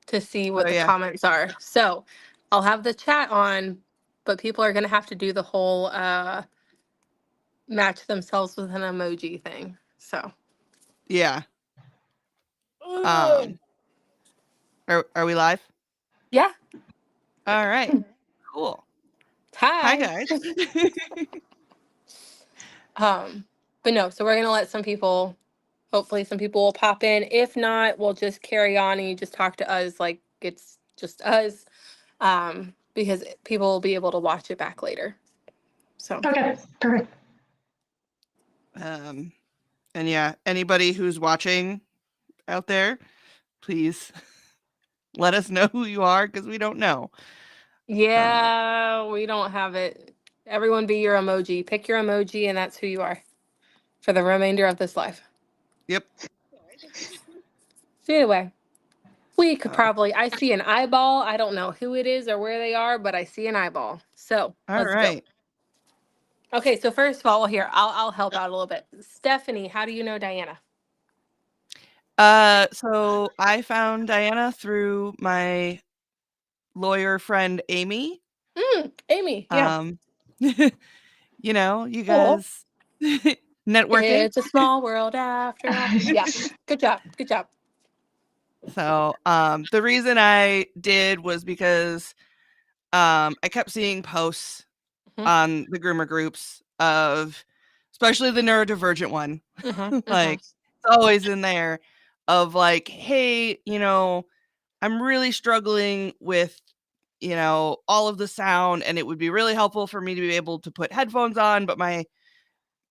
to see Oh what the yeah. comments are. So I'll have the chat on, but people are going to have to do the whole match themselves with an emoji thing. So Yeah. Ugh. Are we live? Yeah. All right. Cool. Hi Hi. guys. But no, so we're gonna let some people, hopefully some people will pop in. If not, we'll just carry on and you just talk to us like it's just us. Because people will be able to watch it back later. So Okay, perfect. And yeah, anybody who's watching out there, please let us know who you are because we don't know. yeah, we don't have it. Everyone be your emoji. Pick your emoji and that's who you are for the remainder of this life. Yep. So anyway, we could probably, I see an eyeball. I don't know who it is or where they are, but I see an eyeball. So All let's right. go. Okay, so first of all, here, I'll help out a little bit. Stephenie, how do you know Diana? So I found Diana through my lawyer friend Amy. Amy, yeah. You know, you Cool. guys networking. It's a small world after all. Yeah. Good job. Good job. So the reason I did was because I kept seeing posts Mhm. on the groomer groups of especially the neurodivergent one. Like it's always in there of like, hey, you know, I'm really struggling with, you know, all of the sound and it would be really helpful for me to be able to put headphones on, but my,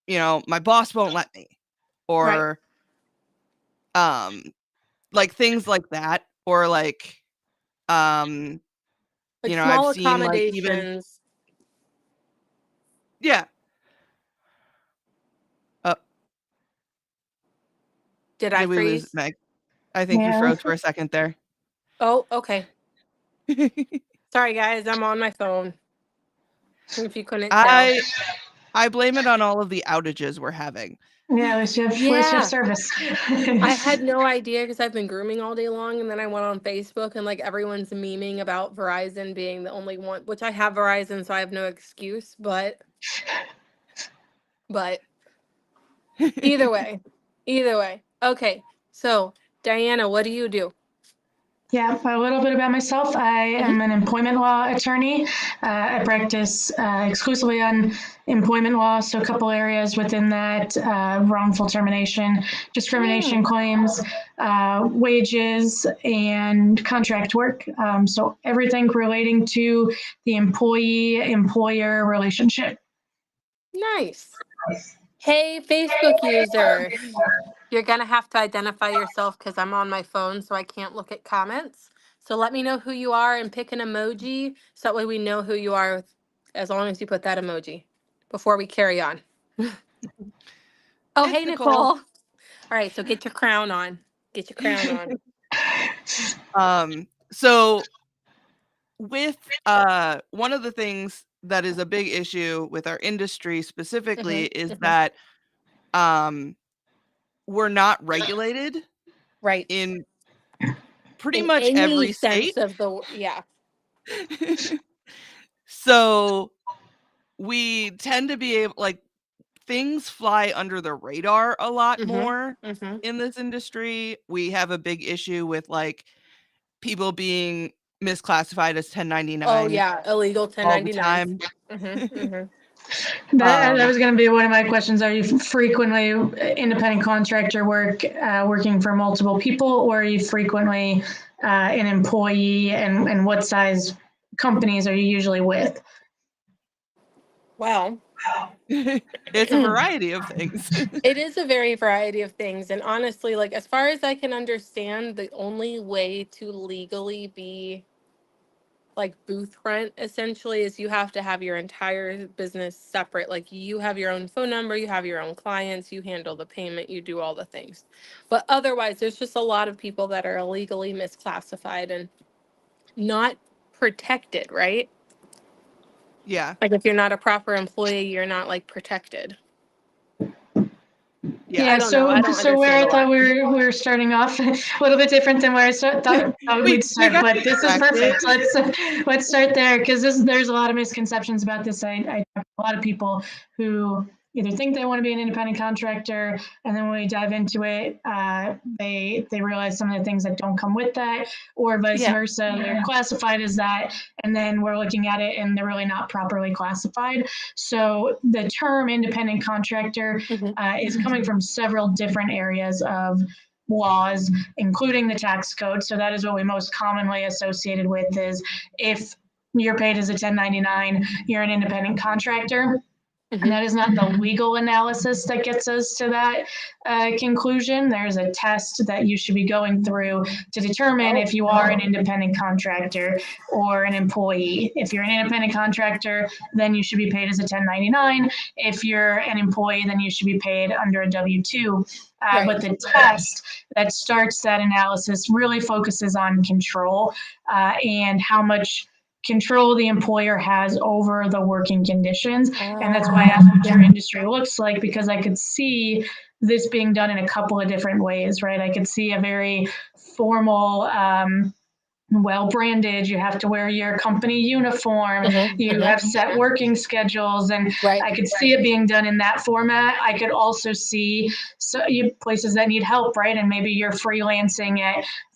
you know, my boss won't let me. Right. Or like things like that. Or like Like you know, I've small seen like even accommodations. yeah. Uh, Did I did we lose freeze? Meg? I think you Yeah. froze for a second there. Oh, okay. Sorry, guys. I'm on my phone. If you couldn't tell. I blame it on all of the outages we're having. Yeah, we should have Yeah. service. I had no idea because I've been grooming all day long, and then I went on Facebook and like everyone's memeing about Verizon being the only one, which I have Verizon, so I have no excuse. But either way, okay. So Diana, what do you do? Yeah, a little bit about myself. I am an employment law attorney. I practice exclusively on employment law, so a couple areas within that: wrongful termination, discrimination claims, wages, and contract work. So everything relating to the employee-employer relationship. Nice. Hey, Facebook user. You're gonna have to identify yourself because I'm on my phone, so I can't look at comments. So let me know who you are and pick an emoji, so that way we know who you are, as long as you put that emoji before we carry on. Oh, It's hey, Nicole. Nicole. All right, so get your crown on. Get your crown on. So with one of the things that is a big issue with our industry specifically is that we're not regulated Right. in pretty In much any every sense state. of the, yeah. So we tend to be able like things fly under the radar a lot more in this industry. We have a big issue with like people being misclassified as Oh 1099 yeah, illegal all the 1099s. time. That was going to be one of my questions. Are you frequently independent contractor work, working for multiple people, or are you frequently an employee, and what size companies are you usually with? Wow. It's a variety of things. It is a very variety of things. And honestly, like as far as I can understand, the only way to legally be like booth rent essentially is you have to have your entire business separate. Like you have your own phone number, you have your own clients, you handle the payment, you do all the things. But otherwise, there's just a lot of people that are illegally misclassified and not protected, right? Yeah. Like if you're not a proper employee, you're not like protected. Yeah, I don't know. I don't so where I understand a thought lot. we were starting off a little bit different than where thought we'd start, got but this is distracted. perfect. Let's start there because there's a lot of misconceptions about this. I talk to a lot of people who either think they want to be an independent contractor, and then when we dive into it, they realize some of the things that don't come with that, or vice Yeah. versa. They're classified as that, and then we're looking at it and they're really not properly classified. So the term independent contractor is coming from several different areas of laws, including the tax code. So that is what we most commonly associated with is if you're paid as a 1099, you're an independent contractor. And that is not the legal analysis that gets us to that conclusion. There's a test that you should be going through to determine if you are an independent contractor or an employee. If you're an independent contractor, then you should be paid as a 1099. If you're an employee, then you should be paid under a W-2. Right. But the test that starts that analysis really focuses on control and how much control the employer has over the working conditions. And that's why I asked what your industry looks like, because I could see this being done in a couple of different ways, right? I could see a very formal, well branded, you have to wear your company uniform, you have set working schedules, and Right. I could see it being done in that format. I could also see places that need help, right? And maybe you're freelancing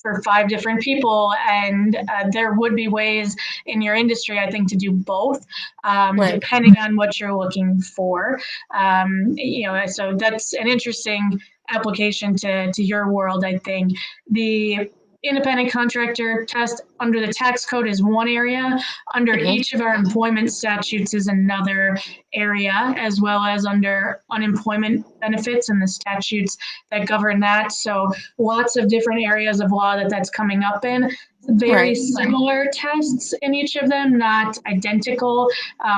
for 5 different people, and there would be ways in your industry, I think, to do both, depending on what you're looking for. So that's an interesting application to your world, I think. The independent contractor test under the tax code is one area. Under each of our employment statutes is another area, as well as under unemployment benefits and the statutes that govern that. So lots of different areas of law that's coming up in. Very similar tests in each of them, not identical,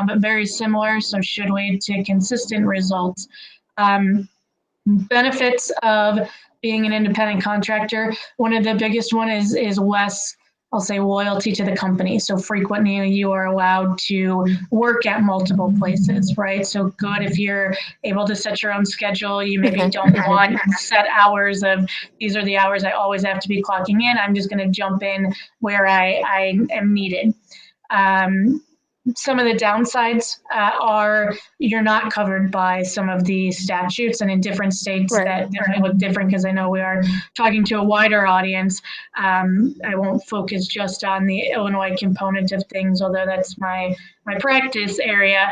but very similar, so should lead to consistent results. Benefits of being an independent contractor, one of the biggest one is less, I'll say, loyalty to the company. So frequently you are allowed to work at multiple places, right? So good if you're able to set your own schedule. You maybe don't want set hours of these are the hours I always have to be clocking in. I'm just going to jump in where I am needed. Some of the downsides are you're not covered by some of the statutes, and in different states that definitely look different, because I know we are talking to a wider audience. I won't focus just on the Illinois component of things, although that's my practice area.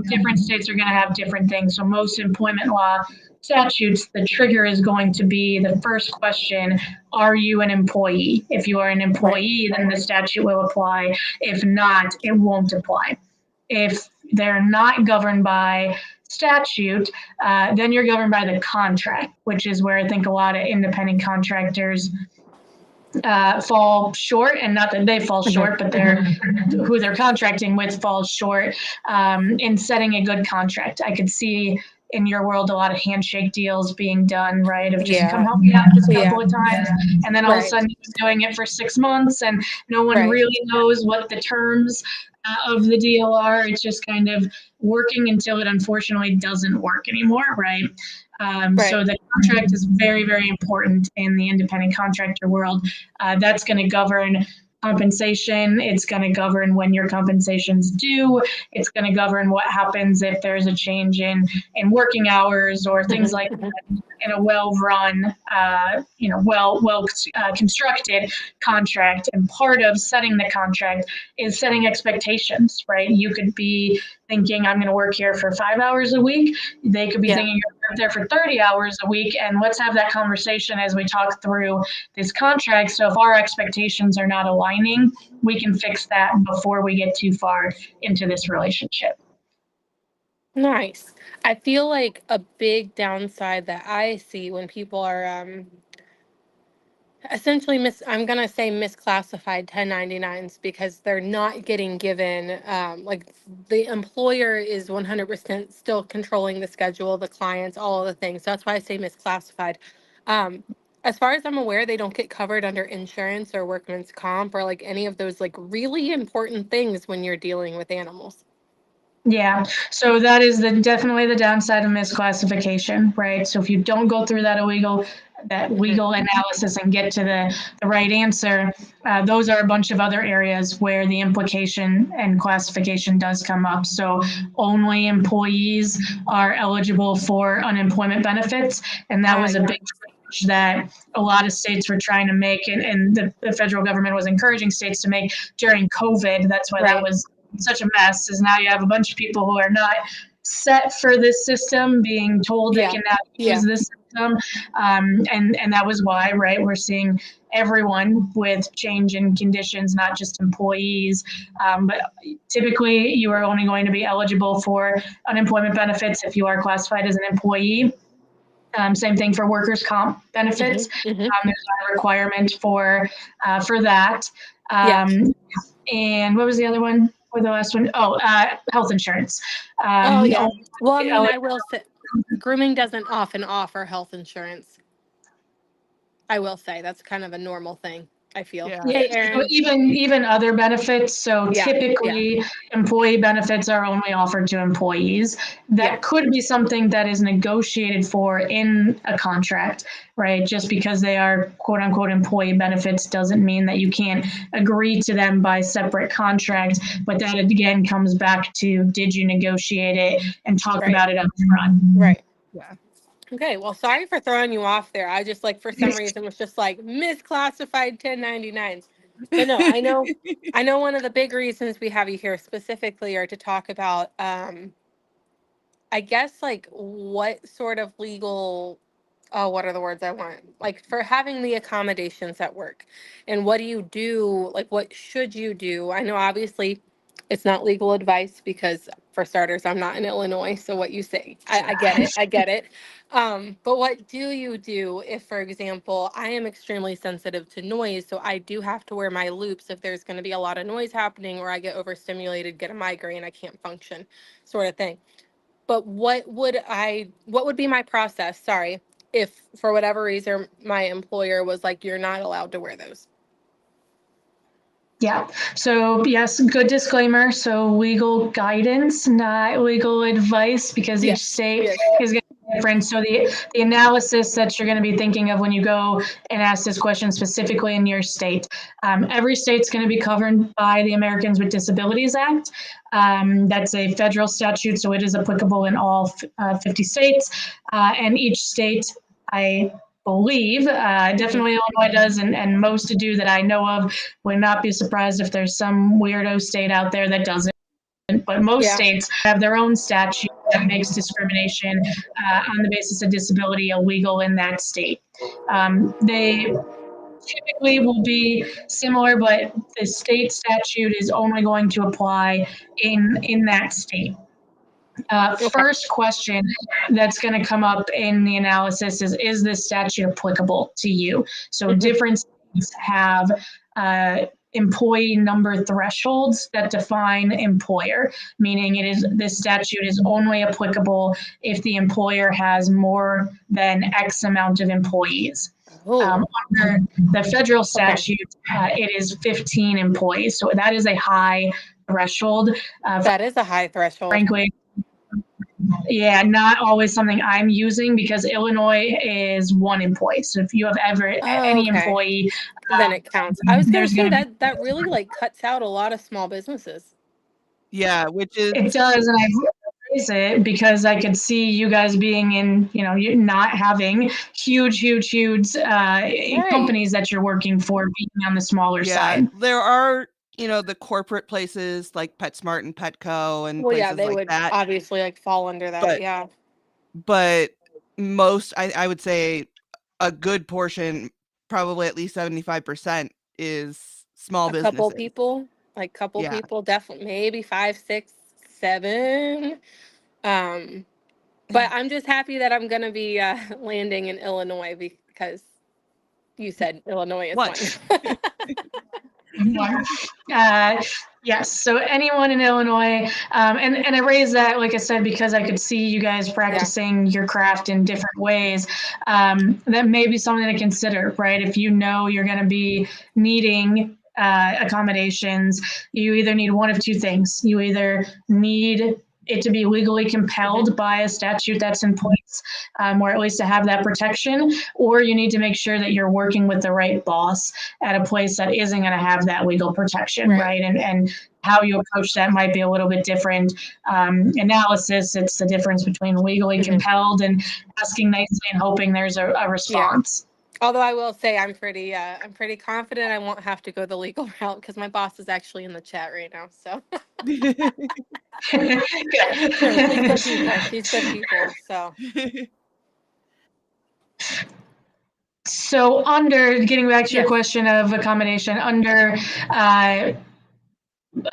Different states are going to have different things. So most employment law statutes, the trigger is going to be the first question: are you an employee? If you are an employee, then the statute will apply. If not, it won't apply. If they're not governed by statute, then you're governed by the contract, which is where I think a lot of independent contractors fall short, and not that they fall short, but who they're contracting with falls short in setting a good contract. I could see in your world a lot of handshake deals being done, right? Of just come help me out just a couple of times, and then all of a sudden you're doing it for 6 months, and no one really knows what the terms of the deal are. It's just kind of working until it unfortunately doesn't work anymore, right? So the contract is very, very important in the independent contractor world. That's going to govern compensation. It's going to govern when your compensation's due. It's going to govern what happens if there's a change in working hours or things like that in a well-run, constructed contract. And part of setting the contract is setting expectations, right? You could be thinking, I'm going to work here for 5 hours a week. They could be thinking, you're there for 30 hours a week. And let's have that conversation as we talk through this contract. So if our expectations are not aligning, we can fix that before we get too far into this relationship. Nice. I feel like a big downside that I see when people are essentially I'm going to say misclassified 1099s, because they're not getting given, like the employer is 100% still controlling the schedule, the clients, all of the things. So that's why I say misclassified. As far as I'm aware, they don't get covered under insurance or workman's comp or like any of those like really important things when you're dealing with animals. Yeah, so that is definitely the downside of misclassification, right? So if you don't go through that legal analysis and get to the right answer, those are a bunch of other areas where the implication and classification does come up. So only employees are eligible for unemployment benefits, and that was a big change that a lot of states were trying to make, and the federal government was encouraging states to make during COVID. That's why that was such a mess, is now you have a bunch of people who are not set for this system being told they can now use this system. And that was why, right, we're seeing everyone with change in conditions, not just employees. But typically you are only going to be eligible for unemployment benefits if you are classified as an employee. Same thing for workers' comp benefits. There's not a requirement for that. And what was the other one? Or the last one? Oh, health insurance. Well, I mean, I will say, grooming doesn't often offer health insurance. I will say that's kind of a normal thing, I feel. Yeah. Hey, Aaron. So even other benefits. So typically, employee benefits are only offered to employees. That could be something that is negotiated for in a contract, right? Just because they are quote unquote employee benefits doesn't mean that you can't agree to them by separate contract. But that again comes back to, did you negotiate it and talk about it up front? Right. Yeah. Okay, well, sorry for throwing you off there. I just, like, for some reason was just like misclassified 1099s. But no, I know one of the big reasons we have you here specifically are to talk about, I guess, like, what sort of legal, what are the words I want? Like, for having the accommodations at work. And what do you do? Like, what should you do? I know obviously it's not legal advice because, for starters, I'm not in Illinois. So what you say, I get it. I get it. But what do you do if, for example, I am extremely sensitive to noise, so I do have to wear my loops if there's going to be a lot of noise happening, or I get overstimulated, get a migraine, I can't function, sort of thing. But what would be my process? Sorry, if for whatever reason my employer was like, you're not allowed to wear those. Yeah. So yes, good disclaimer. So legal guidance, not legal advice, because each state is going to be different. So the analysis that you're going to be thinking of when you go and ask this question specifically in your state, every state's going to be covered by the Americans with Disabilities Act. That's a federal statute, so it is applicable in all 50 states. And each state, I believe, definitely Illinois does, and most do that I know of. Would not be surprised if there's some weirdo state out there that doesn't. But most states have their own statute that makes discrimination on the basis of disability illegal in that state. They typically will be similar, but the state statute is only going to apply in that state. First question that's going to come up in the analysis is this statute applicable to you? So different states have employee number thresholds that define employer, meaning this statute is only applicable if the employer has more than X amount of employees. Under the federal statute, it is 15 employees. So that is a high threshold. That is a high threshold. Frankly, yeah, not always something I'm using because Illinois is one employee. So if you have any employee, then it counts. I was going to say that really like cuts out a lot of small businesses. Yeah, which is it does, and I raise it because I could see you guys being in, you not having huge companies that you're working for, being on the smaller side. There are the corporate places like PetSmart and Petco and places they like would that. Obviously like fall under that. But most, I would say, a good portion, probably at least 75%, is small businesses. Couple people, people, definitely maybe 5, 6, 7. But I'm just happy that I'm gonna be landing in Illinois because you said Illinois is one. Yes, so anyone in Illinois, and I raised that, like I said, because I could see you guys practicing your craft in different ways. That may be something to consider, right? If you know you're going to be needing accommodations, you either need one of two things. You either need it to be legally compelled by a statute that's in place, or at least to have that protection, or you need to make sure that you're working with the right boss at a place that isn't going to have that legal protection, right? And how you approach that might be a little bit different. Analysis, it's the difference between legally compelled and asking nicely and hoping there's a response. Although I will say I'm pretty confident I won't have to go the legal route because my boss is actually in the chat right now. So she's good people. So so under getting back to your question of accommodation, under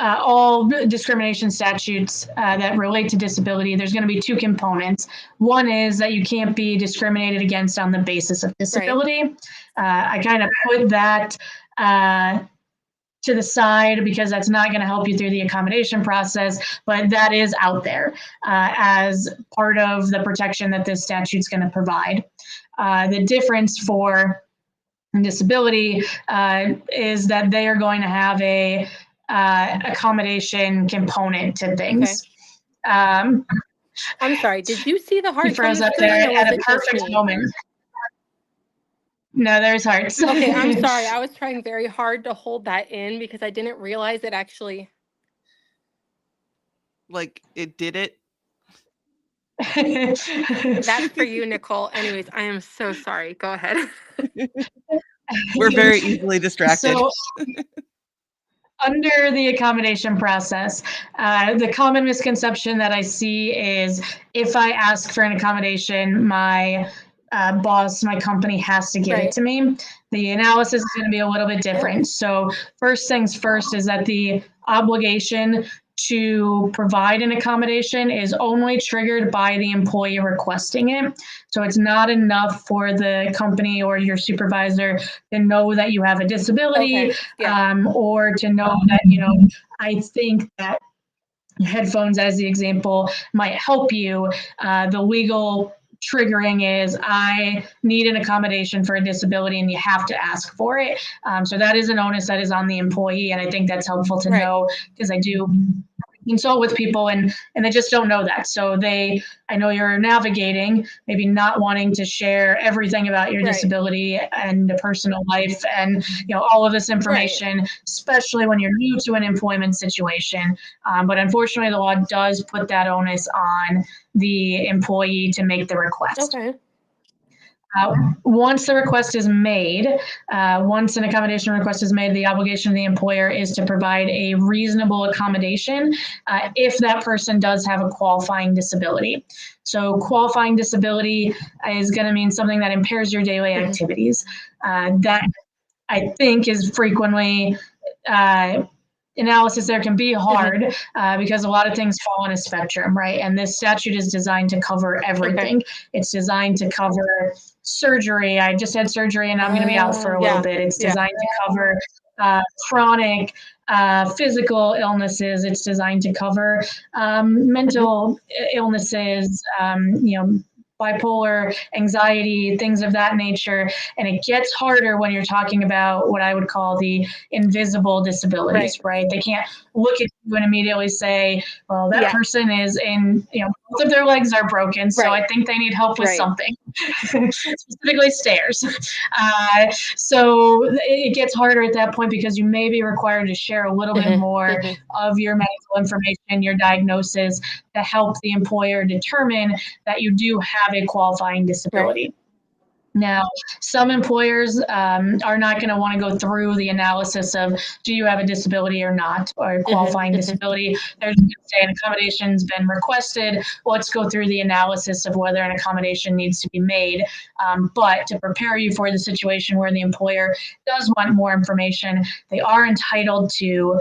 all discrimination statutes that relate to disability, there's going to be two components. One is that you can't be discriminated against on the basis of disability. I kind of put that to the side because that's not going to help you through the accommodation process, but that is out there as part of the protection that this statute's going to provide. The difference for disability is that they are going to have a accommodation component to things. I'm sorry, did you see the hearts froze up there at a perfect moment. No, there's hearts. Okay, I'm sorry. I was trying very hard to hold that in because I didn't realize it actually. Like, it did it? That's for you, Nicole. Anyways, I am so sorry. Go ahead. We're very easily distracted. So, under the accommodation process, the common misconception that I see is if I ask for an accommodation, my boss, my company has to give it to me. The analysis is going to be a little bit different. So first things first is that the obligation to provide an accommodation is only triggered by the employee requesting it. So it's not enough for the company or your supervisor to know that you have a disability or to know that, you know, I think that headphones, as the example, might help you. The legal triggering is I need an accommodation for a disability and you have to ask for it. So that is an onus that is on the employee. And I think that's helpful to know because I do consult with people and they just don't know that. So I know you're navigating, maybe not wanting to share everything about your disability and the personal life and, you know, all of this information, especially when you're new to an employment situation. But unfortunately, the law does put that onus on the employee to make the request. Once the request is made, once an accommodation request is made, the obligation of the employer is to provide a reasonable accommodation if that person does have a qualifying disability. So qualifying disability is going to mean something that impairs your daily activities. That I think is frequently analysis there can be hard because a lot of things fall on a spectrum, right? And this statute is designed to cover everything. It's designed to cover surgery. I just had surgery and I'm going to be out for a little bit. It's designed to cover chronic physical illnesses. It's designed to cover mental illnesses, you know, bipolar, anxiety, things of that nature. And it gets harder when you're talking about what I would call the invisible disabilities, right? They can't look at you and immediately say, well, that person is in, you know, both of their legs are broken. So I think they need help with something, specifically stairs. So it gets harder at that point because you may be required to share a little bit more of your medical information, your diagnosis to help the employer determine that you do have a qualifying disability. Now, some employers are not going to want to go through the analysis of do you have a disability or not, or a qualifying disability. They're just going to say an accommodation's been requested. Let's go through the analysis of whether an accommodation needs to be made. But to prepare you for the situation where the employer does want more information, they are entitled to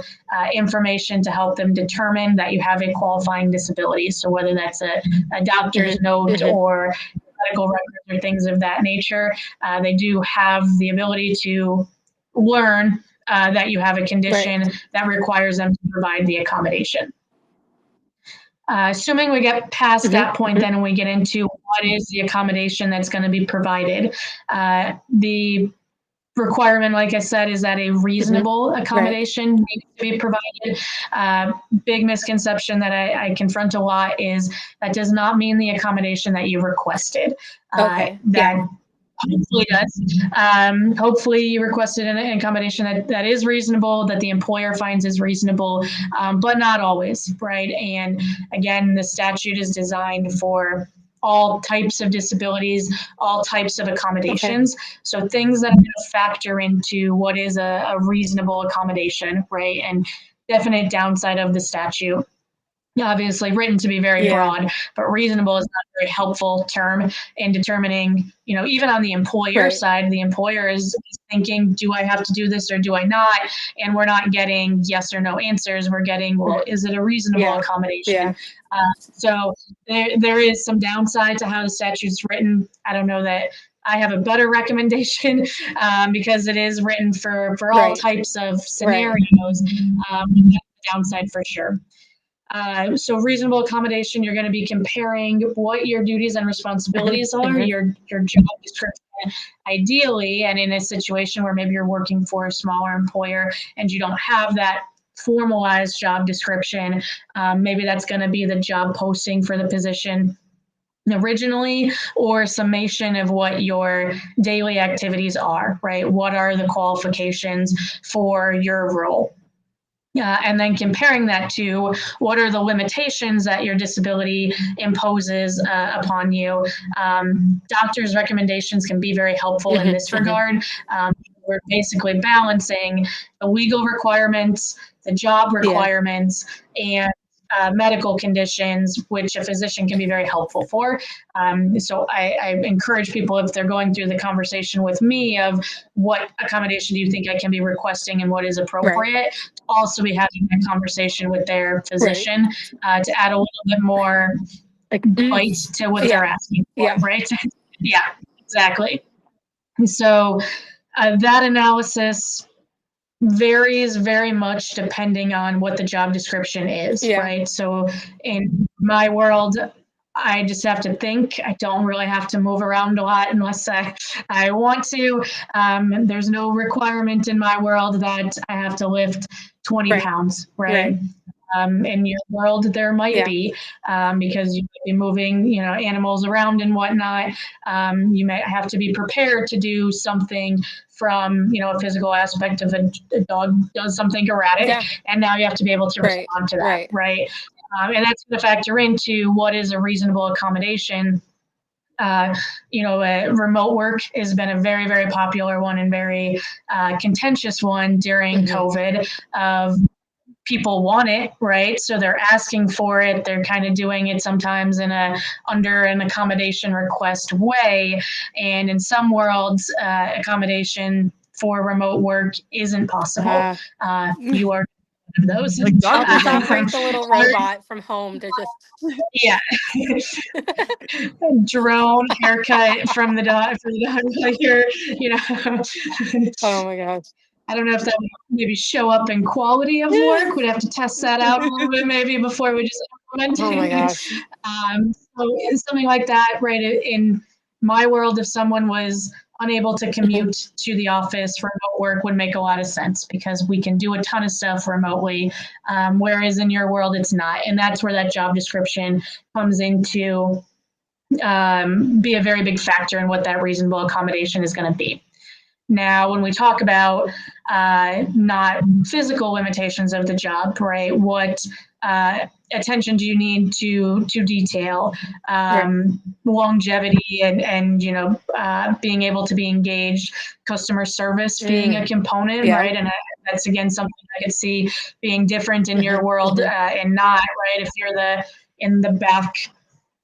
information to help them determine that you have a qualifying disability. So whether that's a doctor's note or medical records or things of that nature, they do have the ability to learn that you have a condition that requires them to provide the accommodation. Assuming we get past that point then and we get into what is the accommodation that's going to be provided. The requirement, like I said, is that a reasonable accommodation needs to be provided. Big misconception that I confront a lot is that does not mean the accommodation that you requested. That hopefully does. Hopefully you requested an accommodation that is reasonable, that the employer finds is reasonable, but not always, right? And again, the statute is designed for all types of disabilities, all types of accommodations. So things that are going to factor into what is a reasonable accommodation, right? And definite downside of the statute. Obviously written to be very broad, but reasonable is not a very helpful term in determining, even on the employer side, the employer is thinking, do I have to do this or do I not? And we're not getting yes or no answers. We're getting, well, is it a reasonable accommodation? So there is some downside to how the statute's written. I don't know that I have a better recommendation because it is written for all types of scenarios. Downside for sure. So reasonable accommodation, you're going to be comparing what your duties and responsibilities are, your job description, ideally, and in a situation where maybe you're working for a smaller employer and you don't have that formalized job description, maybe that's going to be the job posting for the position originally, or summation of what your daily activities are, right? What are the qualifications for your role? And then comparing that to what are the limitations that your disability imposes upon you. Doctors' recommendations can be very helpful in this regard. We're basically balancing the legal requirements, the job requirements, and medical conditions, which a physician can be very helpful for. So I encourage people, if they're going through the conversation with me of what accommodation do you think I can be requesting and what is appropriate, also be having that conversation with their physician to add a little bit more bite to what they're asking for, right? Yeah, exactly. So that analysis varies very much depending on what the job description is, right? So in my world, I just have to think. I don't really have to move around a lot unless I want to. There's no requirement in my world that I have to lift 20 pounds, right? In your world, there might be because you might be moving, animals around and whatnot. You may have to be prepared to do something from, a physical aspect of a dog does something erratic, and now you have to be able to respond to that, right? And that's going to factor into what is a reasonable accommodation. Remote work has been a very, very popular one and very contentious one during COVID. People want it, right? So they're asking for it. They're kind of doing it sometimes under an accommodation request way. And in some worlds, accommodation for remote work isn't possible. You are one of those. I'll bring the little robot from home to just drone haircut from the dog here, Oh my gosh. I don't know if that would maybe show up in quality of work. We'd have to test that out a little bit maybe before we just implement it. Oh my gosh. So something like that, right? In my world, if someone was unable to commute to the office, remote work would make a lot of sense because we can do a ton of stuff remotely, whereas in your world, it's not. And that's where that job description comes into be a very big factor in what that reasonable accommodation is going to be. Now, when we talk about not physical limitations of the job, right? What attention do you need to detail, longevity, and being able to be engaged, customer service being a component, right? And that's again something I could see being different in your world and not, right? If you're in the back,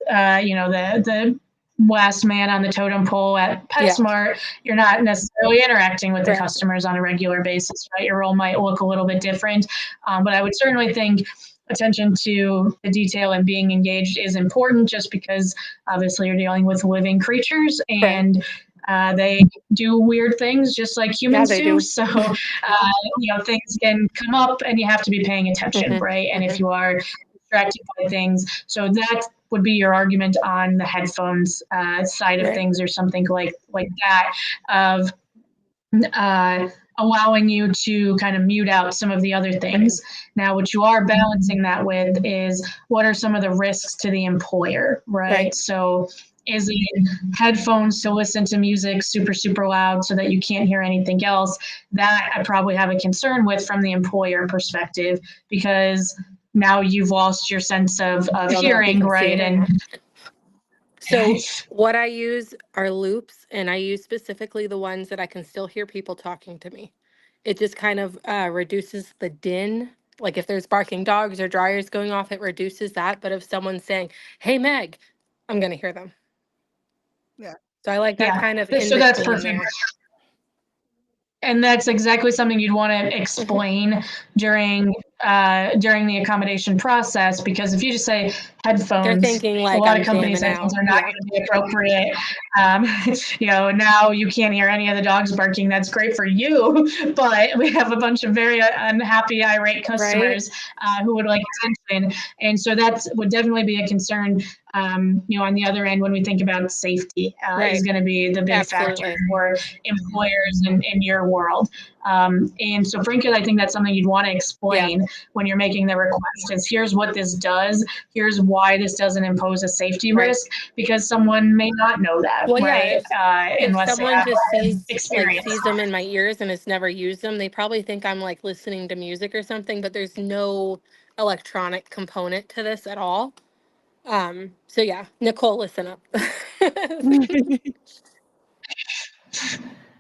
the last man on the totem pole at PetSmart, you're not necessarily interacting with the customers on a regular basis, right? Your role might look a little bit different, but I would certainly think attention to the detail and being engaged is important just because obviously you're dealing with living creatures and they do weird things just like humans do. So, things can come up and you have to be paying attention, right? And if you are distracted by things, so that would be your argument on the headphones side of things or something like that of allowing you to kind of mute out some of the other things. Now, what you are balancing that with is what are some of the risks to the employer, right? So is it headphones to listen to music super, super loud so that you can't hear anything else? That I probably have a concern with from the employer perspective, because now you've lost your sense of hearing, right? And so what I use are loops, and I use specifically the ones that I can still hear people talking to me. It just kind of reduces the din. Like if there's barking dogs or dryers going off, it reduces that. But if someone's saying, "Hey, Meg," I'm going to hear them. Yeah. So I like that kind of in so that's between perfect. there. And that's exactly something you'd want to explain during the accommodation process, because if you just say headphones, they're thinking like a lot I'm of companies' jamming headphones out. are not going to be appropriate. Now you can't hear any of the dogs barking. That's great for you, but we have a bunch of very unhappy, irate customers who would like attention, and so that would definitely be a concern. On the other end, when we think about safety, is going to be the big factor for employers in your world. And so, frankly, I think that's something you'd want to explain when you're making the request is here's what this does, here's why this doesn't impose a safety risk, because someone may not know that, right? If Unless someone just experience. sees them in my ears and has never used them, they probably think I'm like listening to music or something, but there's no electronic component to this at all. So yeah, Nicole, listen up.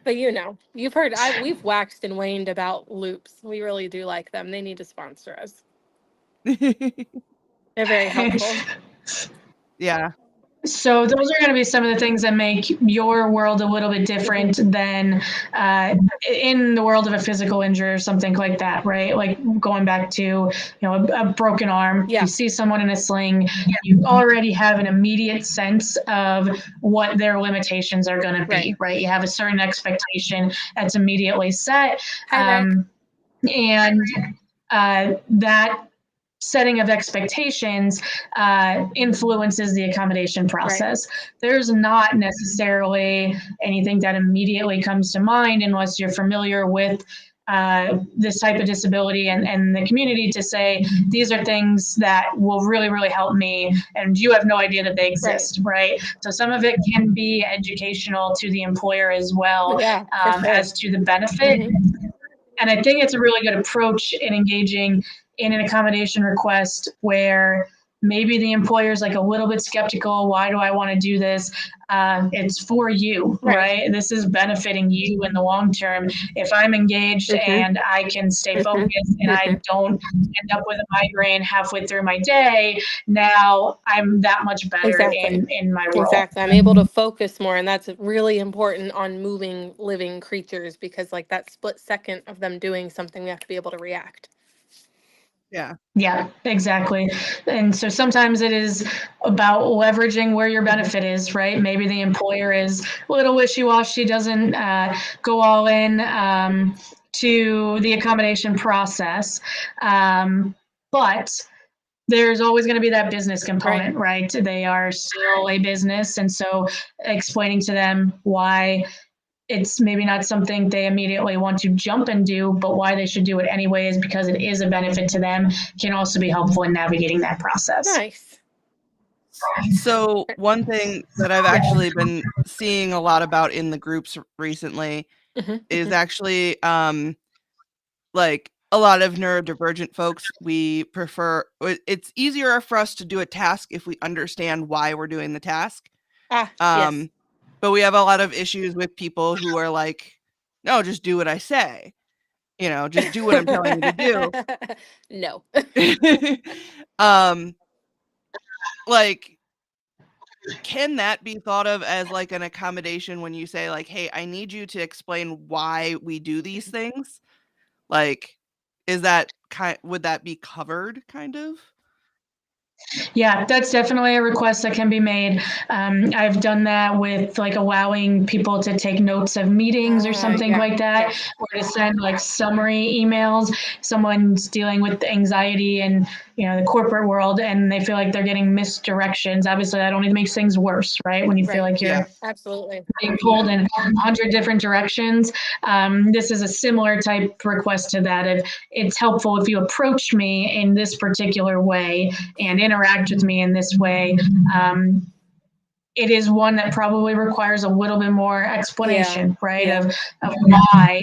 But you've heard we've waxed and waned about loops. We really do like them. They need to sponsor us. They're very helpful. Yeah. So those are going to be some of the things that make your world a little bit different than in the world of a physical injury or something like that, right? Like going back to a broken arm. You see someone in a sling, you already have an immediate sense of what their limitations are going to be, right? You have a certain expectation that's immediately set, and that setting of expectations influences the accommodation process. There's not necessarily anything that immediately comes to mind unless you're familiar with this type of disability and the community to say, these are things that will really, really help me. And you have no idea that they exist, right? So some of it can be educational to the employer as well, as to the benefit. And I think it's a really good approach in engaging in an accommodation request where maybe the employer's like a little bit skeptical. Why do I want to do this? It's for you, right? This is benefiting you in the long term. If I'm engaged and I can stay focused and I don't end up with a migraine halfway through my day, now I'm that much better in my role. Exactly. I'm able to focus more, and that's really important on moving living creatures, because like that split second of them doing something, we have to be able to react. Yeah, exactly. And so sometimes it is about leveraging where your benefit is, right? Maybe the employer is a little wishy-washy, doesn't go all in to the accommodation process. But there's always going to be that business component, right? They are still a business. And so explaining to them why it's maybe not something they immediately want to jump and do, but why they should do it anyways, because it is a benefit to them, can also be helpful in navigating that process. Nice. So one thing that I've actually been seeing a lot about in the groups recently is actually like a lot of neurodivergent folks, we prefer, it's easier for us to do a task if we understand why we're doing the task. But we have a lot of issues with people who are like, no, just do what I say. Just do what I'm telling you to do. No. Like, can that be thought of as like an accommodation when you say like, hey, I need you to explain why we do these things? Like, would that be covered kind of? Yeah, that's definitely a request that can be made. I've done that with like allowing people to take notes of meetings or something like that, or to send like summary emails. Someone's dealing with anxiety and the corporate world, and they feel like they're getting misdirections. Obviously, that only makes things worse, right? When you feel like you're absolutely being pulled in 100 different directions. This is a similar type request to that. It's helpful if you approach me in this particular way and interact with me in this way. It is one that probably requires a little bit more explanation, right? Of why,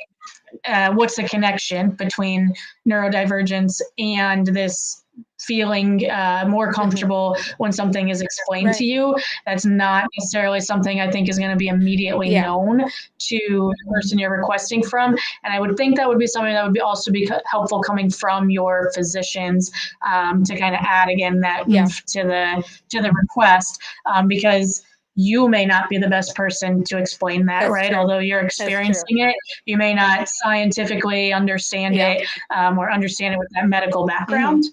what's the connection between neurodivergence and this feeling more comfortable when something is explained to you. That's not necessarily something I think is going to be immediately known to the person you're requesting from. And I would think that would be something that would also be helpful coming from your physicians, to kind of add again that to the request, because you may not be the best person to explain that, That's right? true. Although you're experiencing it, you may not scientifically understand it, or understand it with that medical background.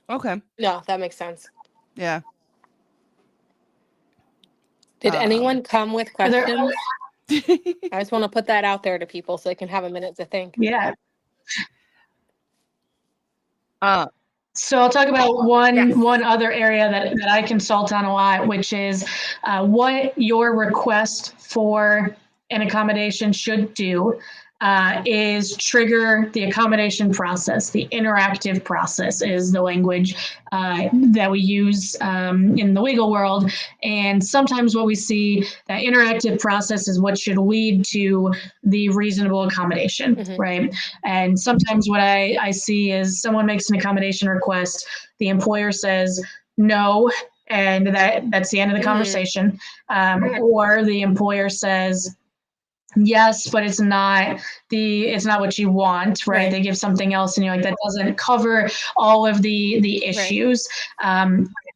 Okay. No, that makes sense. Yeah. Did anyone come with questions? I just want to put that out there to people so they can have a minute to think. Yeah. So I'll talk about one other area that I consult on a lot, which is what your request for an accommodation should do is trigger the accommodation process. The interactive process is the language that we use in the legal world. And sometimes what we see, that interactive process is what should lead to the reasonable accommodation, right? And sometimes what I see is someone makes an accommodation request, the employer says no, and that's the end of the conversation. Or the employer says, yes, but it's not what you want, right? They give something else and you're like, that doesn't cover all of the issues.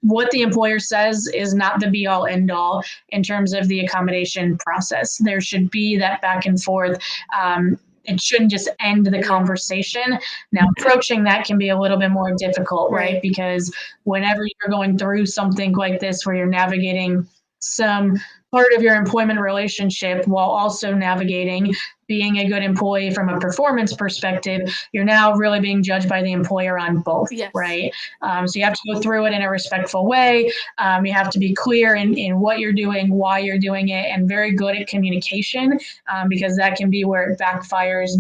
What the employer says is not the be all end all in terms of the accommodation process. There should be that back and forth. It shouldn't just end the conversation. Now, approaching that can be a little bit more difficult, right? Because whenever you're going through something like this, where you're navigating some part of your employment relationship while also navigating being a good employee from a performance perspective, you're now really being judged by the employer on both, right? So you have to go through it in a respectful way. You have to be clear in what you're doing, why you're doing it, and very good at communication, because that can be where it backfires.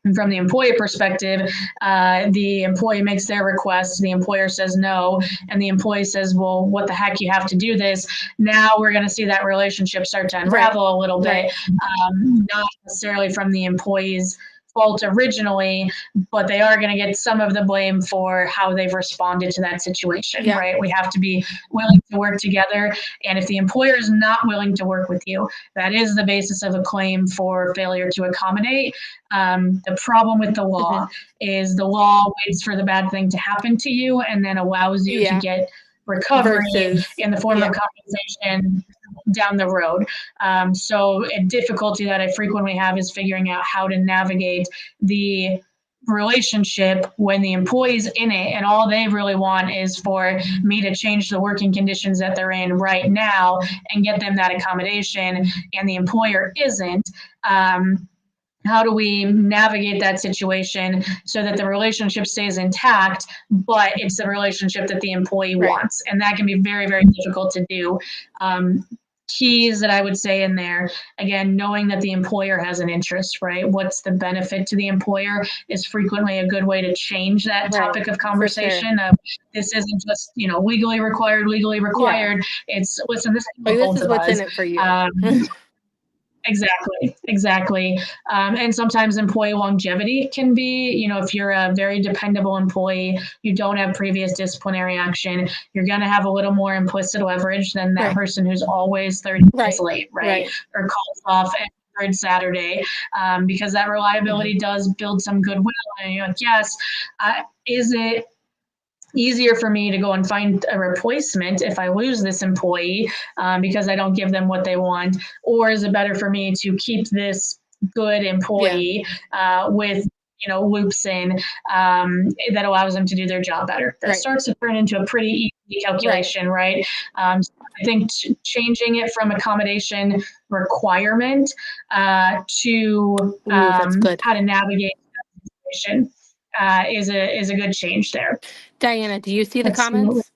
And from the employee perspective, the employee makes their request, the employer says no, and the employee says, well, what the heck, you have to do this. Now we're going to see that relationship start to unravel a little bit, not necessarily from the employee's fault originally, but they are going to get some of the blame for how they've responded to that situation, right? We have to be willing to work together. And if the employer is not willing to work with you, that is the basis of a claim for failure to accommodate. The problem with the law is the law waits for the bad thing to happen to you and then allows you to get recovery in the form of compensation down the road. So a difficulty that I frequently have is figuring out how to navigate the relationship when the employee's in it and all they really want is for me to change the working conditions that they're in right now and get them that accommodation, and the employer isn't. How do we navigate that situation so that the relationship stays intact, but it's the relationship that the employee wants? And that can be very, very difficult to do. Keys that I would say in there, again, knowing that the employer has an interest, right? What's the benefit to the employer is frequently a good way to change that topic of conversation. Of this isn't just, legally required. It's, listen, this is what's in it for you. Exactly. And sometimes employee longevity can be, if you're a very dependable employee, you don't have previous disciplinary action, you're going to have a little more implicit leverage than that person who's always 30 minutes late, right? Or calls off every third Saturday, because that reliability does build some goodwill. And you're like, yes, is it easier for me to go and find a replacement if I lose this employee because I don't give them what they want? Or is it better for me to keep this good employee with loops in that allows them to do their job better. That starts to turn into a pretty easy calculation, right? So I think changing it from accommodation requirement to how to navigate that situation is a good change there. Diana, do you see the comments?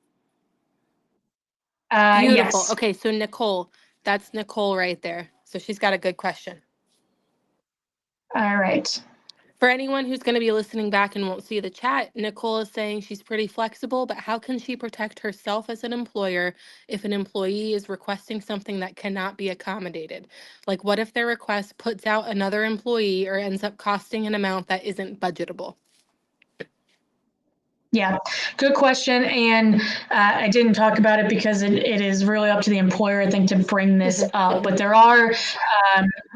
Beautiful. Yes. Okay, so Nicole, that's Nicole right there. So she's got a good question. All right. For anyone who's going to be listening back and won't see the chat, Nicole is saying she's pretty flexible, but how can she protect herself as an employer if an employee is requesting something that cannot be accommodated? Like, what if their request puts out another employee or ends up costing an amount that isn't budgetable? Yeah, good question. And I didn't talk about it because it is really up to the employer, I think, to bring this up. But there are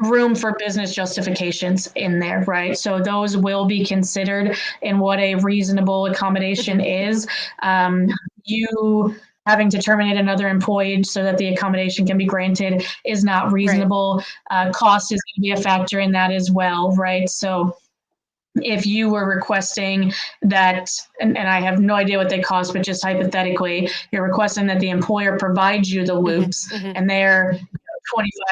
room for business justifications in there, right? So those will be considered in what a reasonable accommodation is. You having to terminate another employee so that the accommodation can be granted is not reasonable. Cost is going to be a factor in that as well, right? So if you were requesting that, and I have no idea what they cost, but just hypothetically, you're requesting that the employer provides you the loops and they're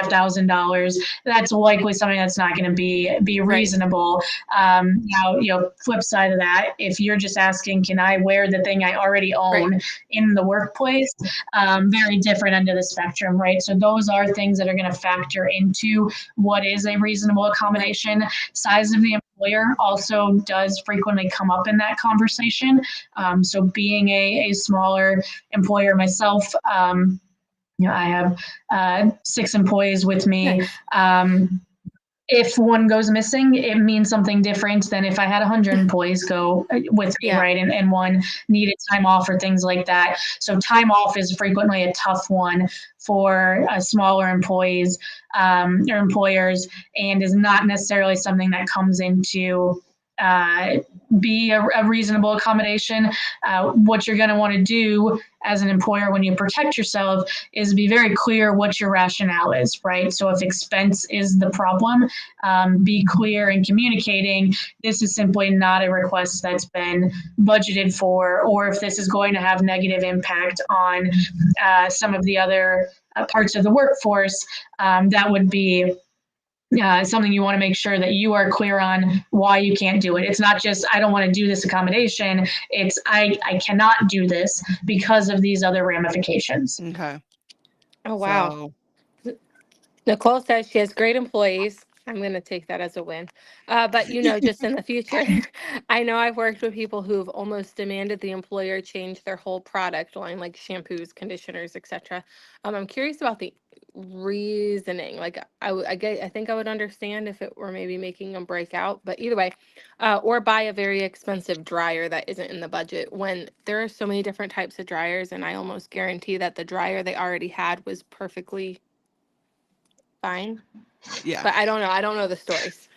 $25,000, that's likely something that's not going to be reasonable. Now, flip side of that, if you're just asking, can I wear the thing I already own in the workplace? Very different end of the spectrum, right? So those are things that are going to factor into what is a reasonable accommodation. Size of the employer also does frequently come up in that conversation. So being a smaller employer myself, I have 6 employees with me. If one goes missing, it means something different than if I had 100 employees go with me, right? And one needed time off or things like that. So time off is frequently a tough one for smaller employees or employers, and is not necessarily something that comes into be a reasonable accommodation. What you're going to want to do as an employer when you protect yourself is be very clear what your rationale is, right? So if expense is the problem, be clear in communicating this is simply not a request that's been budgeted for, or if this is going to have negative impact on some of the other parts of the workforce, that would be something you want to make sure that you are clear on why you can't do it. It's not just, I don't want to do this accommodation. It's, I cannot do this because of these other ramifications. Okay. Oh, wow. So, Nicole says she has great employees. I'm going to take that as a win. But, just in the future, I know I've worked with people who've almost demanded the employer change their whole product line, like shampoos, conditioners, etc. I'm curious about the reasoning. Like, I think I would understand if it were maybe making them break out. But either way, or buy a very expensive dryer that isn't in the budget when there are so many different types of dryers. And I almost guarantee that the dryer they already had was perfectly fine. Yeah. But I don't know. I don't know the stories.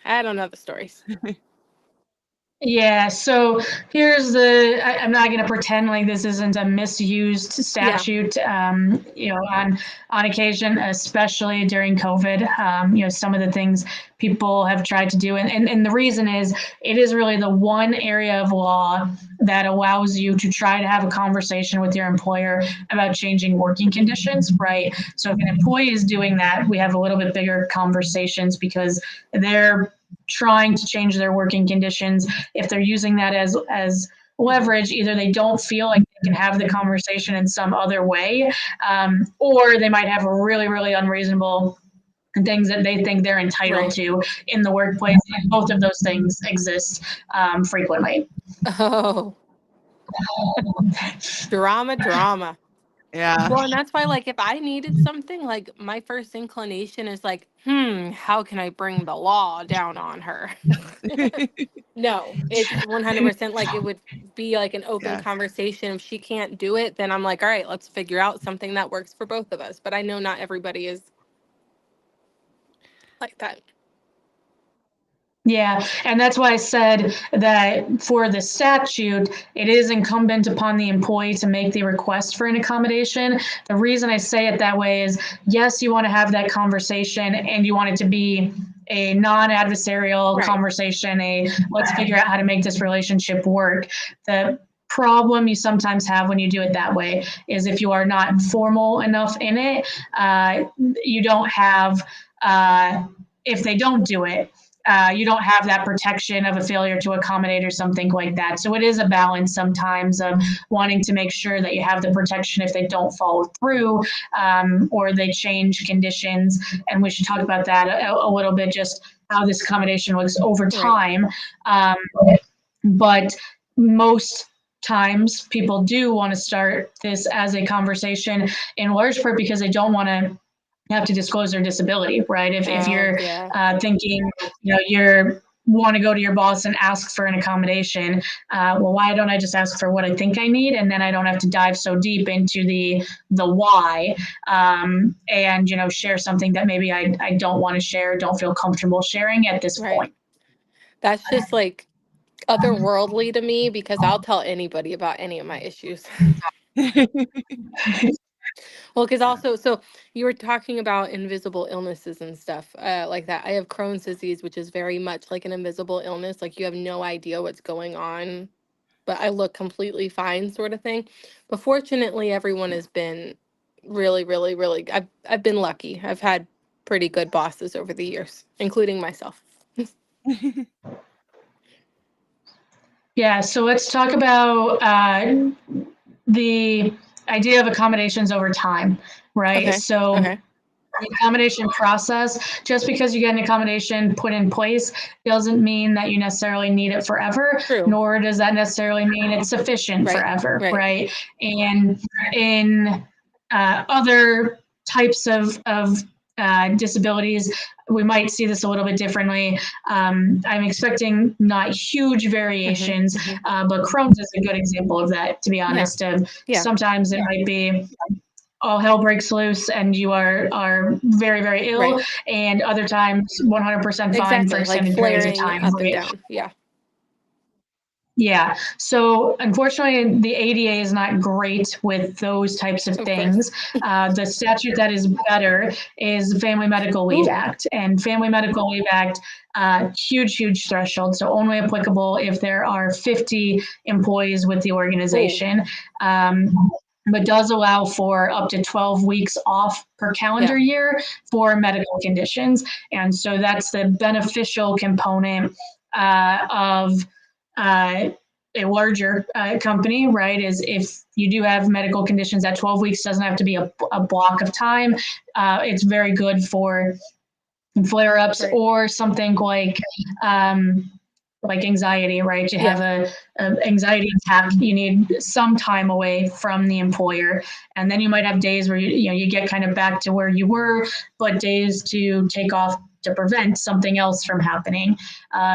Yeah, so here's I'm not going to pretend like this isn't a misused statute, on occasion, especially during COVID. Some of the things people have tried to do. And the reason is it is really the one area of law that allows you to try to have a conversation with your employer about changing working conditions, right? So if an employee is doing that, we have a little bit bigger conversations because they're trying to change their working conditions. If they're using that as leverage, either they don't feel like they can have the conversation in some other way, or they might have a really, really unreasonable things that they think they're entitled to in the workplace. And both of those things exist frequently. Oh, drama. Yeah. Well, and that's why, like, if I needed something, like, my first inclination is like, how can I bring the law down on her? No, it's 100% like it would be like an open conversation. If she can't do it, then I'm like, all right, let's figure out something that works for both of us. But I know not everybody is like that. Yeah, and that's why I said that for the statute, it is incumbent upon the employee to make the request for an accommodation. The reason I say it that way is, yes, you want to have that conversation and you want it to be a non-adversarial Right. conversation, let's figure out how to make this relationship work. The problem you sometimes have when you do it that way is if you are not formal enough in it, you don't have, if they don't do it, you don't have that protection of a failure to accommodate or something like that. So it is a balance sometimes of wanting to make sure that you have the protection if they don't follow through, or they change conditions. And we should talk about that a little bit, just how this accommodation looks over time. Right. But most times people do want to start this as a conversation, in large part because they don't want to have to disclose their disability, right? If you're thinking, you're want to go to your boss and ask for an accommodation, well, why don't I just ask for what I think I need, and then I don't have to dive so deep into the why, and share something that maybe I don't want to share, don't feel comfortable sharing at this point. That's just like otherworldly to me, because I'll tell anybody about any of my issues. Well, because also, so you were talking about invisible illnesses and stuff like that. I have Crohn's disease, which is very much like an invisible illness. Like you have no idea what's going on, but I look completely fine, sort of thing. But fortunately, everyone has been really, really, really. I've been lucky. I've had pretty good bosses over the years, including myself. Yeah. So let's talk about the idea of accommodations over time, right? Okay. So the accommodation process, just because you get an accommodation put in place doesn't mean that you necessarily need it forever. True. Nor does that necessarily mean it's sufficient forever, right? And in other types of disabilities, we might see this a little bit differently. I'm expecting not huge variations, but Crohn's is a good example of that, to be honest. Sometimes it might be all hell breaks loose and you are very, very ill, and other times 100% fine for extended periods of time. Up and down. Yeah. So unfortunately, the ADA is not great with those types of things. The statute that is better is Family Medical Leave Act. And Family Medical Leave Act, huge threshold. So only applicable if there are 50 employees with the organization. But does allow for up to 12 weeks off per calendar year for medical conditions. And so that's the beneficial component of a larger company, right? Is if you do have medical conditions, that 12 weeks doesn't have to be a block of time. It's very good for flare-ups or something like anxiety, right? You have a anxiety attack, you need some time away from the employer. And then you might have days where you get kind of back to where you were, but days to take off to prevent something else from happening.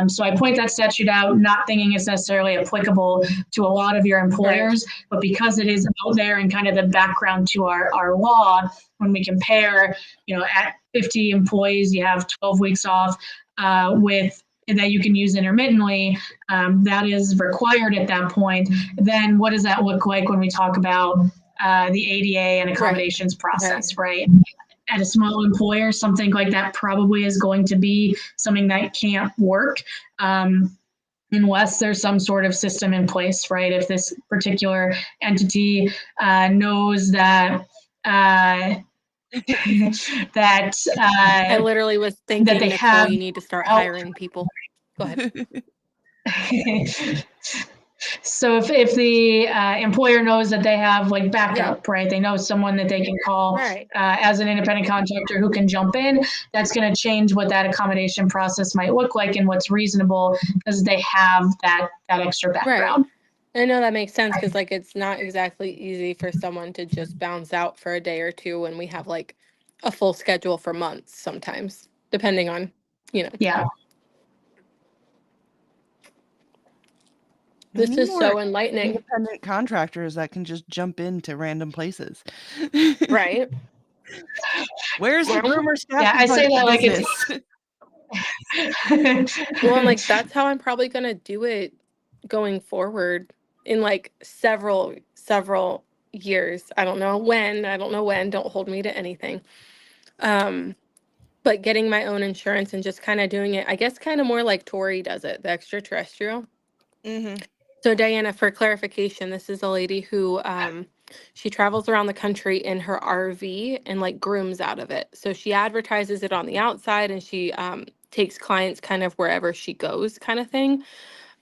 So I point that statute out, not thinking it's necessarily applicable to a lot of your employers, but because it is out there and kind of the background to our law, when we compare, at 50 employees, you have 12 weeks off with that you can use intermittently, that is required at that point. Then what does that look like when we talk about the ADA and accommodations process, right? At a small employer, something like that probably is going to be something that can't work unless there's some sort of system in place, right? If this particular entity knows that I literally was thinking, Nicole, you need to start hiring people. Go ahead. So if the employer knows that they have like backup, right? They know someone that they can call as an independent contractor who can jump in. That's going to change what that accommodation process might look like and what's reasonable because they have that extra background. I know that makes sense because like it's not exactly easy for someone to just bounce out for a day or two when we have like a full schedule for months sometimes, depending on, Yeah. This is so enlightening. Independent contractors that can just jump into random places. Right. Where's the groomer staff? Yeah, I say that like it's well, and like that's how I'm probably gonna do it going forward in like several years. I don't know when. Don't hold me to anything. but getting my own insurance and just kind of doing it, I guess, kind of more like Tori does it, the extraterrestrial. Mm-hmm. So Diana, for clarification, this is a lady who she travels around the country in her RV and like grooms out of it. So she advertises it on the outside and she takes clients kind of wherever she goes, kind of thing,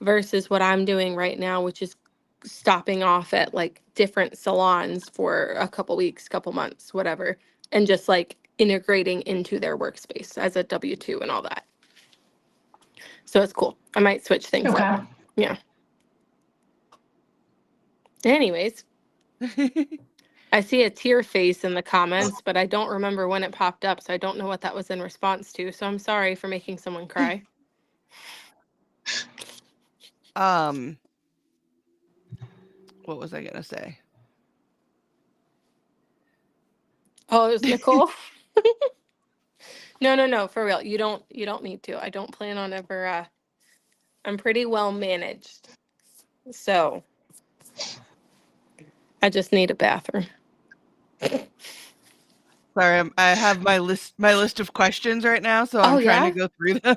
versus what I'm doing right now, which is stopping off at like different salons for a couple weeks, couple months, whatever, and just like integrating into their workspace as a W-2 and all that. So it's cool. I might switch things up. Yeah. Anyways, I see a tear face in the comments, but I don't remember when it popped up, so I don't know what that was in response to. So I'm sorry for making someone cry. What was I gonna say? Oh, it was Nicole. No, for real. You don't need to. I don't plan on ever I'm pretty well managed. So I just need a bathroom. Sorry, I have my list of questions right now, so I'm trying to go through them.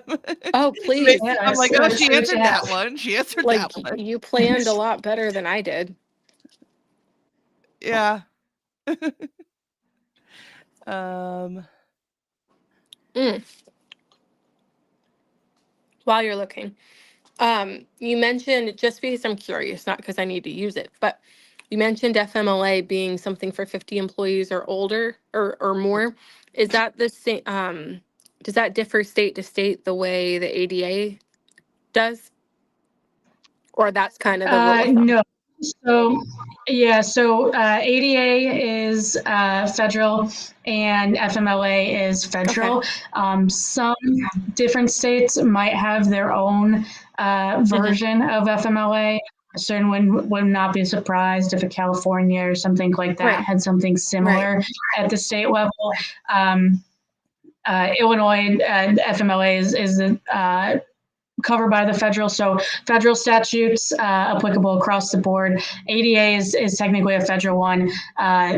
Oh, please. I'm like, oh, she answered that one. She answered that one. You planned a lot better than I did. Yeah. While you're looking, you mentioned, just because I'm curious, not because I need to use it, but you mentioned FMLA being something for 50 employees or older or more. Is that the same? Does that differ state to state the way the ADA does? Or that's kind of the rule of thumb? No. So, yeah, so ADA is federal and FMLA is federal. Okay. Some different states might have their own version of FMLA. Certain would not be surprised if a California or something like that had something similar at the state level. Illinois FMLA is covered by the federal, so federal statutes applicable across the board. ADA is technically a federal one.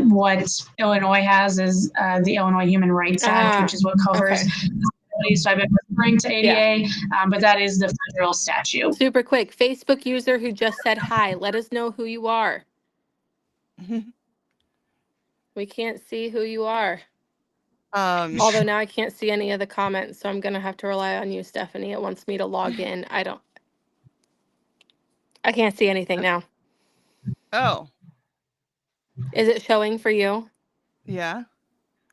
What Illinois has is the Illinois Human Rights Act, which is what covers disabilities. So I've been referring to ADA, but that is the federal statute. Super quick, Facebook user who just said hi, let us know who you are. We can't see who you are. Although now I can't see any of the comments, so I'm gonna have to rely on you, Stephenie. It wants me to log in. I can't see anything now. Oh. Is it showing for you? Yeah.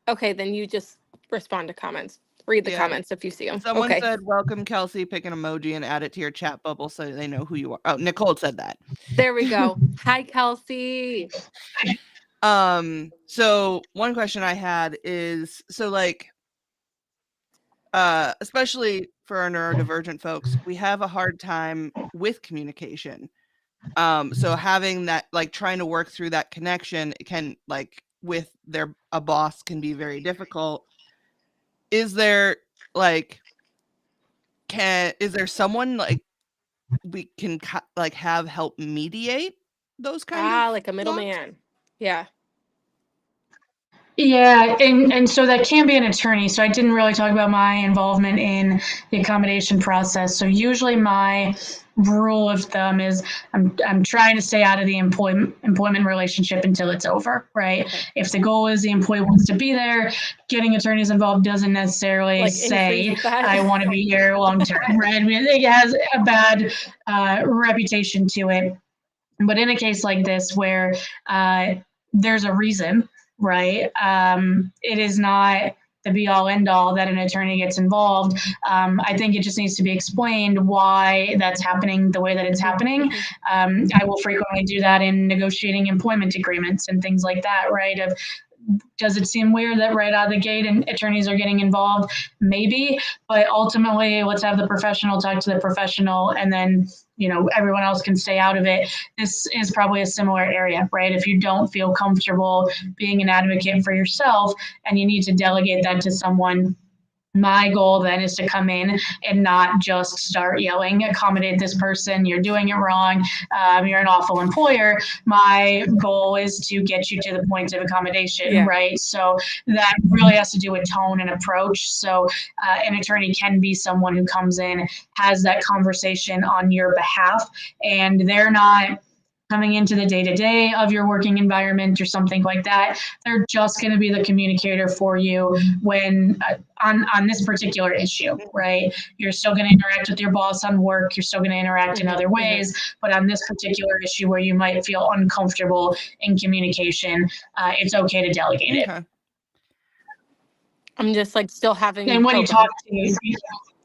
Okay, then you just respond to comments. Read the comments if you see them. Someone said, welcome, Kelsey, pick an emoji and add it to your chat bubble so they know who you are. Oh, Nicole said that. There we go. Hi, Kelsey. So one question I had is, so like, especially for our neurodivergent folks, we have a hard time with communication. So having that, like trying to work through that connection can, like with a boss, can be very difficult. Is there like, is there someone like we can like have help mediate those kind of like a middleman? Yeah. Yeah, and so that can be an attorney. So I didn't really talk about my involvement in the accommodation process. So usually my rule of thumb is I'm trying to stay out of the employment relationship until it's over, right? Okay. If the goal is the employee wants to be there, getting attorneys involved doesn't necessarily like say I want to be here long term, right? I mean, it has a bad reputation to it. But in a case like this where there's a reason, right? It is not the be all end all that an attorney gets involved. I think it just needs to be explained why that's happening the way that it's happening. I will frequently do that in negotiating employment agreements and things like that, right? Does it seem weird that right out of the gate and attorneys are getting involved? Maybe, but ultimately let's have the professional talk to the professional and then, you know, everyone else can stay out of it. This is probably a similar area, right? If you don't feel comfortable being an advocate for yourself and you need to delegate that to someone, My goal then is to come in and not just start yelling, accommodate this person, you're doing it wrong, you're an awful employer. My goal is to get you to the point of accommodation, right? So that really has to do with tone and approach. So an attorney can be someone who comes in, has that conversation on your behalf, and they're not coming into the day-to-day of your working environment or something like that. They're just going to be the communicator for you when on this particular issue, right? You're still going to interact with your boss on work. You're still going to interact in other ways, but on this particular issue where you might feel uncomfortable in communication, it's okay to delegate it. I'm just like still having. And when you talk to,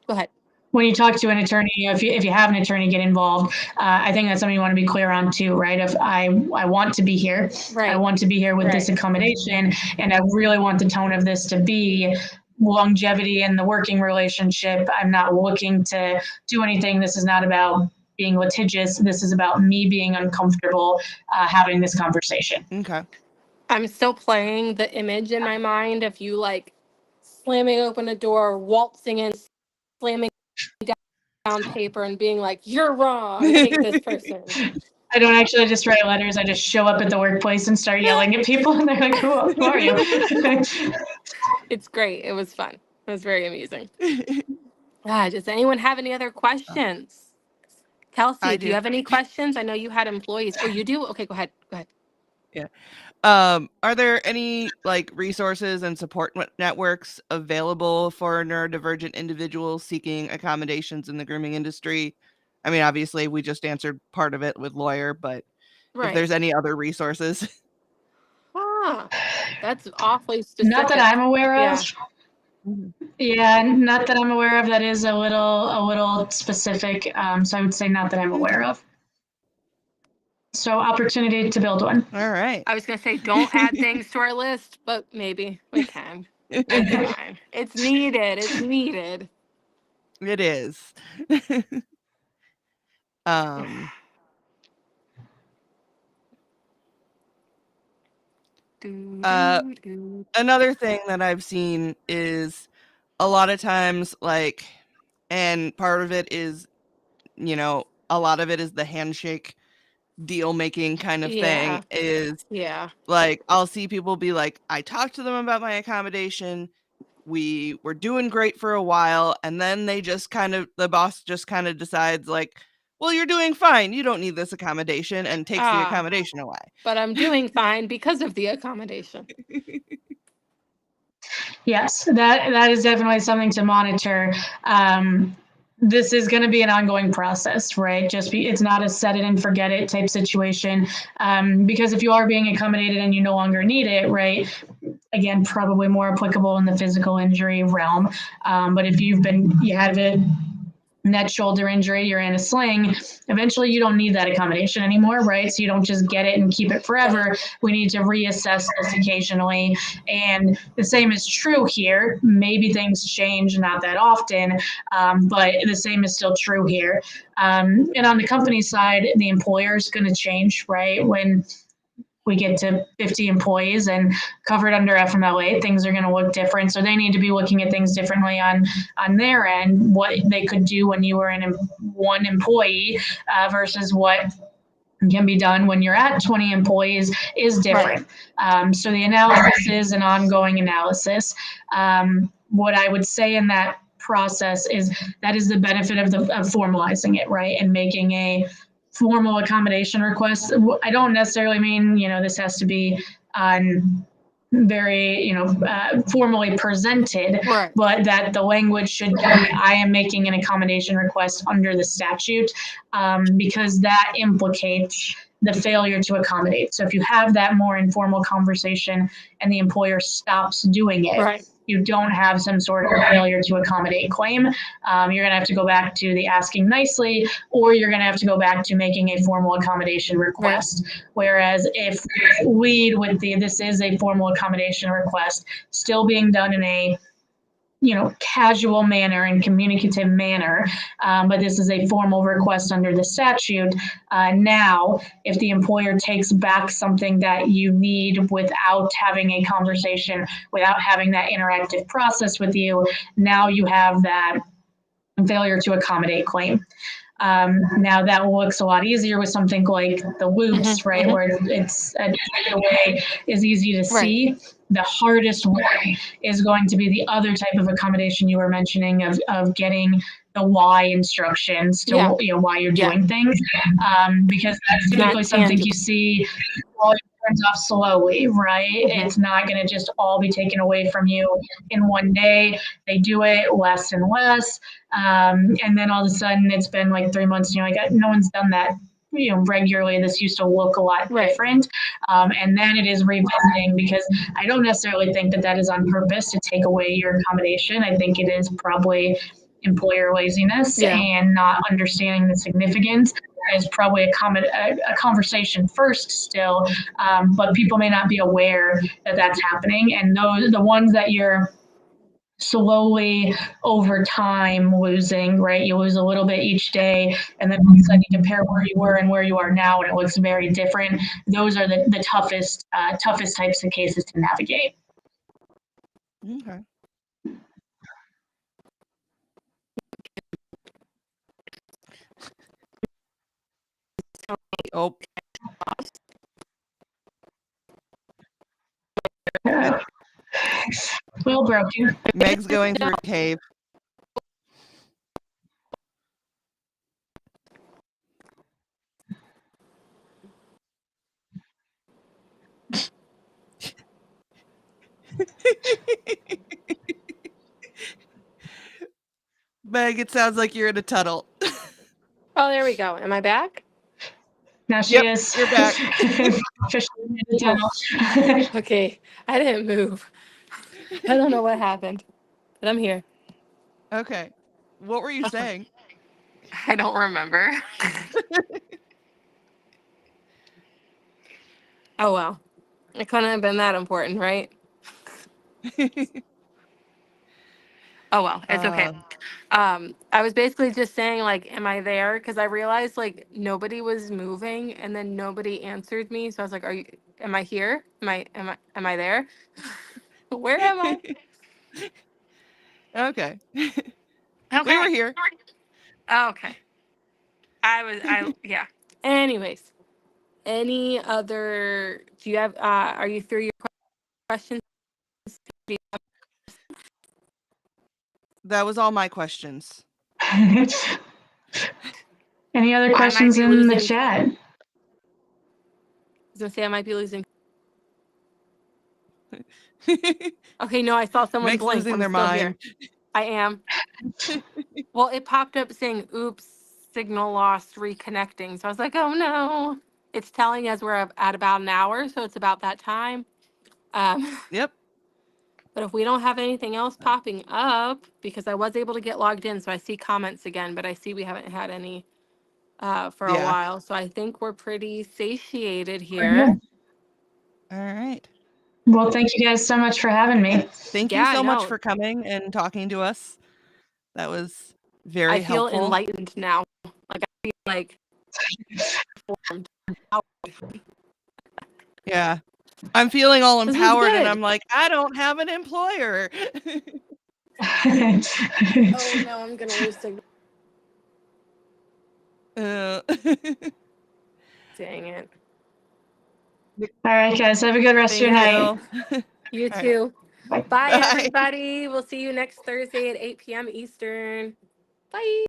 go ahead. When you talk to an attorney, if you have an attorney get involved, I think that's something you want to be clear on too, right? If I want to be here, I want to be here with this accommodation, and I really want the tone of this to be longevity in the working relationship. I'm not looking to do anything. This is not about being litigious. This is about me being uncomfortable having this conversation. Okay. I'm still playing the image in my mind of you like slamming open a door, waltzing in, slamming down paper and being like, you're wrong, take this person. I don't actually just write letters. I just show up at the workplace and start yelling at people, and they're like, who are you? It's great. It was fun. It was very amusing. Does anyone have any other questions? Kelsey, do you have any questions? I know you had employees. Oh, you do? Okay, go ahead. Yeah. Are there any like resources and support networks available for neurodivergent individuals seeking accommodations in the grooming industry? I mean, obviously we just answered part of it with lawyer, but if there's any other resources. That's awfully specific. Not that I'm aware of. Yeah, not that I'm aware of. That is a little specific. So I would say not that I'm aware of. So opportunity to build one. All right. I was going to say, don't add things to our list, but maybe we can. It's fine. It's needed. It's needed. It is. Another thing that I've seen is a lot of times, like, and part of it is, you know, a lot of it is the handshake deal making kind of thing is like, I'll see people be like, I talked to them about my accommodation. We were doing great for a while. And then they just kind of, the boss just kind of decides like, well, you're doing fine. You don't need this accommodation, and takes the accommodation away. But I'm doing fine because of the accommodation. Yes, that is definitely something to monitor. This is going to be an ongoing process, right? It's not a set it and forget it type situation. Because if you are being accommodated and you no longer need it, right? Again, probably more applicable in the physical injury realm. But if you have a neck shoulder injury, you're in a sling, eventually you don't need that accommodation anymore, right? So you don't just get it and keep it forever. We need to reassess this occasionally. And the same is true here. Maybe things change, not that often, but the same is still true here. And on the company side, the employer is going to change, right? When we get to 50 employees and covered under FMLA, things are going to look different. So they need to be looking at things differently on their end, what they could do when you were one employee versus what can be done when you're at 20 employees is different. So the analysis is an ongoing analysis. What I would say in that process is that is the benefit of formalizing it, right? And making a formal accommodation request. I don't necessarily mean, this has to be very, formally presented, but that the language should be, I am making an accommodation request under the statute, because that implicates the failure to accommodate. So if you have that more informal conversation and the employer stops doing it, you don't have some sort of failure to accommodate claim. You're going to have to go back to the asking nicely, or you're going to have to go back to making a formal accommodation request. Whereas if we lead with this is a formal accommodation request, still being done in a casual manner and communicative manner, but this is a formal request under the statute. Now, if the employer takes back something that you need without having a conversation, without having that interactive process with you, now you have that failure to accommodate claim. Now that looks a lot easier with something like the loops, right, where it's a way is easy to see. The hardest way is going to be the other type of accommodation you were mentioning of getting the why instructions to why you're doing things, because that's typically something you see while it turns off slowly, right? It's not going to just all be taken away from you in one day. They do it less and less, and then all of a sudden it's been like 3 months, and you're like, no one's done that regularly. This used to look a lot different. And then it is revisiting, because I don't necessarily think that is on purpose to take away your accommodation. I think it is probably employer laziness and not understanding the significance. Is probably a conversation first still, but people may not be aware that that's happening. And the ones that you're slowly over time losing, right? You lose a little bit each day, and then all of a sudden you compare where you were and where you are now, and it looks very different. Those are the toughest types of cases to navigate. Okay. Oh. Will broken. Meg's going through a cave. Meg, it sounds like you're in a tunnel. Oh, there we go. Am I back? Now she is. You're back. Officially in the tunnel. Okay, I didn't move. I don't know what happened, but I'm here. Okay. What were you saying? I don't remember. Oh, well. It couldn't have been that important, right? Oh, well, it's okay. I was basically just saying, like, am I there? Because I realized, like, nobody was moving, and then nobody answered me. So I was like, am I here? Am I there? Where am I? Okay. Okay. We were here. Okay. Yeah. Anyways, any other, are you through your questions? That was all my questions. Any other questions in the chat? I was gonna say I might be losing. Okay, no, I saw someone Meg's blink. losing I'm their still mind. here. I am. Well, it popped up saying, oops, signal lost, reconnecting. So I was like, oh no. It's telling us we're at about an hour, so it's about that time. Yep. But if we don't have anything else popping up, because I was able to get logged in, so I see comments again, but I see we haven't had any for a while. So I think we're pretty satiated here. All right. Well, thank you guys so much for having me. Thank you so much for coming and talking to us. That was very helpful. I feel enlightened now. Like, I feel like informed. Yeah. I'm feeling all empowered, and I'm like, I don't have an employer. Oh no, I'm gonna lose signal. Dang it. All right, guys. Have a good rest of your night. You too. Right. Bye, everybody. We'll see you next Thursday at 8 p.m. Eastern. Bye.